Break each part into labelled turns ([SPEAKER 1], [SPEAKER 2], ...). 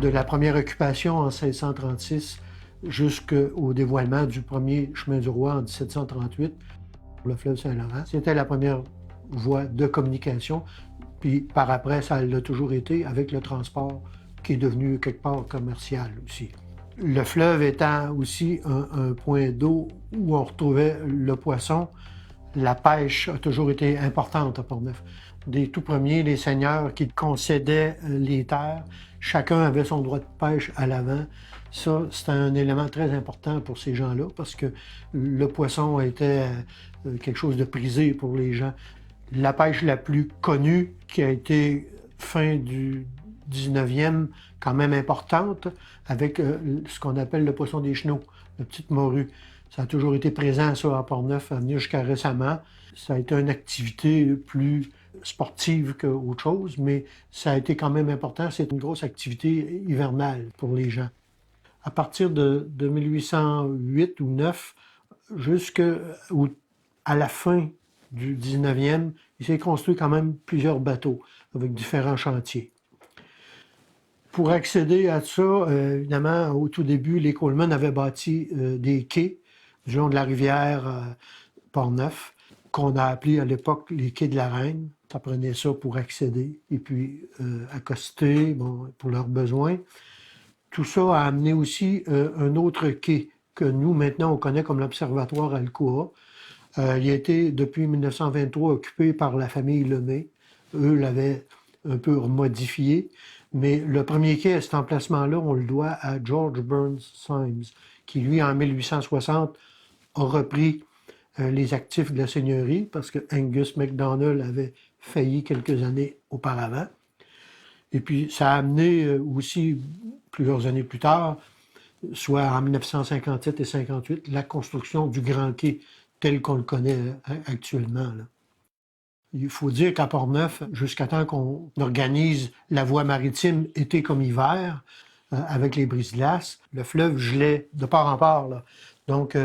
[SPEAKER 1] de la première occupation en 1636 jusqu'au dévoilement du premier chemin du roi en 1738, le fleuve Saint-Laurent. C'était la première voie de communication, puis par après, ça l'a toujours été avec le transport qui est devenu quelque part commercial aussi. Le fleuve étant aussi un point d'eau où on retrouvait le poisson, la pêche a toujours été importante à Portneuf. Des tout premiers, les seigneurs qui concédaient les terres, chacun avait son droit de pêche à l'avant. Ça, c'était un élément très important pour ces gens-là parce que le poisson était quelque chose de prisé pour les gens. La pêche la plus connue, qui a été fin du 19e, quand même importante, avec ce qu'on appelle le poisson des chenaux, la petite morue. Ça a toujours été présent, ça, à Portneuf, à venir jusqu'à récemment. Ça a été une activité plus sportive qu'autre chose, mais ça a été quand même important. C'est une grosse activité hivernale pour les gens. À partir de 1808 ou 9, jusqu'à la fin du 19e, il s'est construit quand même plusieurs bateaux avec différents chantiers. Pour accéder à ça, évidemment, au tout début, les Coleman avaient bâti des quais du long de la rivière Portneuf, qu'on a appelé à l'époque les quais de la Reine. Ça prenait ça pour accéder et puis accoster pour leurs besoins. Tout ça a amené aussi un autre quai que nous, maintenant, on connaît comme l'Observatoire Alcoa. Il a été, depuis 1923, occupé par la famille Lemay. Eux l'avaient un peu modifié. Mais le premier quai à cet emplacement-là, on le doit à George Burns Symes, qui, lui, en 1860, a repris les actifs de la seigneurie parce que Angus MacDonald avait failli quelques années auparavant. Et puis, ça a amené aussi, plusieurs années plus tard, soit en 1957 et 58, la construction du Grand Quai tel qu'on le connaît actuellement, là. Il faut dire qu'à Portneuf, jusqu'à temps qu'on organise la voie maritime été comme hiver, avec les brises-glaces, le fleuve gelait de part en part, là. Donc,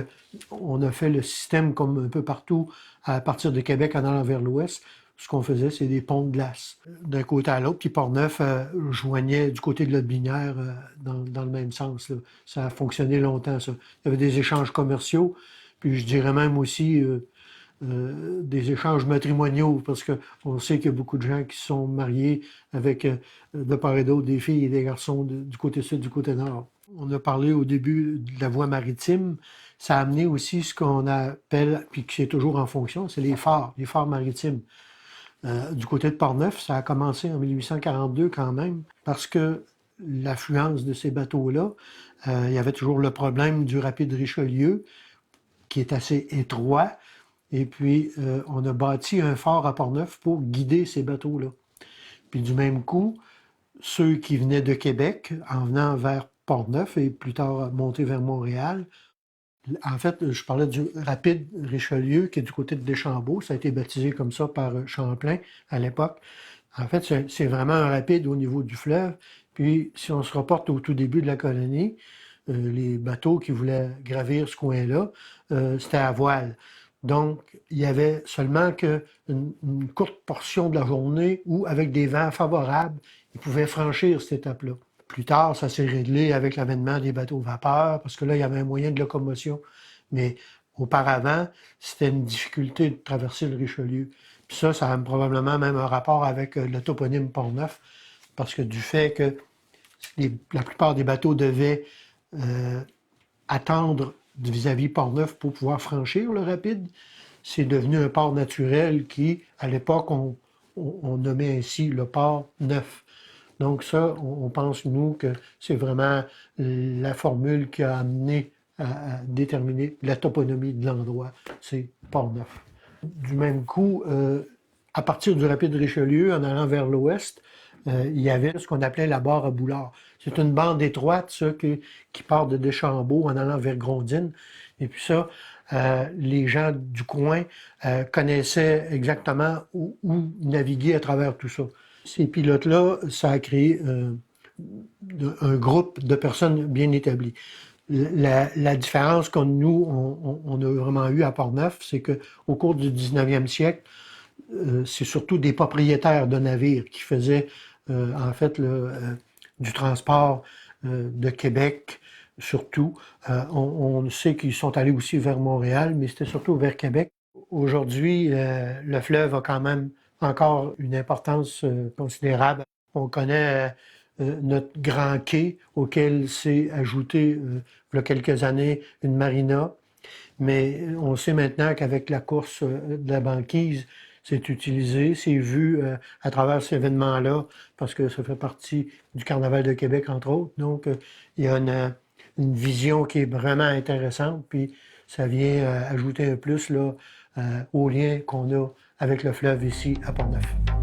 [SPEAKER 1] on a fait le système comme un peu partout, à partir de Québec en allant vers l'ouest. Ce qu'on faisait, c'est des ponts de glace d'un côté à l'autre. Puis Portneuf joignait du côté de l'Aude-Binière dans le même sens, là. Ça a fonctionné longtemps, ça. Il y avait des échanges commerciaux, puis je dirais même aussi des échanges matrimoniaux, parce qu'on sait qu'il y a beaucoup de gens qui sont mariés avec, de part et d'autre, des filles et des garçons du côté sud, du côté nord. On a parlé au début de la voie maritime. Ça a amené aussi ce qu'on appelle, puis qui est toujours en fonction, c'est les phares maritimes. Du côté de Portneuf, ça a commencé en 1842 quand même, parce que l'affluence de ces bateaux-là, il y avait toujours le problème du rapide Richelieu, qui est assez étroit. Et puis, on a bâti un phare à Portneuf pour guider ces bateaux-là. Puis du même coup, ceux qui venaient de Québec, en venant vers Portneuf et plus tard monter vers Montréal, en fait, je parlais du rapide Richelieu qui est du côté de Deschambault. Ça a été baptisé comme ça par Champlain à l'époque. En fait, c'est vraiment un rapide au niveau du fleuve. Puis, si on se reporte au tout début de la colonie, les bateaux qui voulaient gravir ce coin-là, c'était à voile. Donc, il y avait seulement une courte portion de la journée où, avec des vents favorables, ils pouvaient franchir cette étape-là. Plus tard, ça s'est réglé avec l'avènement des bateaux vapeur, parce que là, il y avait un moyen de locomotion. Mais auparavant, c'était une difficulté de traverser le Richelieu. Puis ça a probablement même un rapport avec le toponyme Portneuf, parce que du fait que la plupart des bateaux devaient attendre vis-à-vis Portneuf pour pouvoir franchir le rapide, c'est devenu un port naturel qui, à l'époque, on nommait ainsi le port neuf. Donc ça, on pense, nous, que c'est vraiment la formule qui a amené à déterminer la toponymie de l'endroit, c'est Portneuf. Du même coup, à partir du rapide Richelieu, en allant vers l'ouest, il y avait ce qu'on appelait la barre à Boulard. C'est une bande étroite, ça, qui part de Deschambault en allant vers Grondines. Et puis ça, les gens du coin connaissaient exactement où naviguer à travers tout ça. Ces pilotes-là, ça a créé un groupe de personnes bien établies. La différence que nous, on a vraiment eu à Portneuf, c'est qu'au cours du 19e siècle, c'est surtout des propriétaires de navires qui faisaient, en fait, du transport de Québec, surtout. On sait qu'ils sont allés aussi vers Montréal, mais c'était surtout vers Québec. Aujourd'hui, le fleuve a quand même encore une importance considérable. On connaît notre grand quai auquel s'est ajouté, il y a quelques années, une marina. Mais on sait maintenant qu'avec la course de la banquise, c'est utilisé, c'est vu à travers cet événement-là, parce que ça fait partie du Carnaval de Québec, entre autres. Donc, il y a une vision qui est vraiment intéressante, puis ça vient ajouter un plus là, au lien qu'on a avec le fleuve ici à Port-Neuf.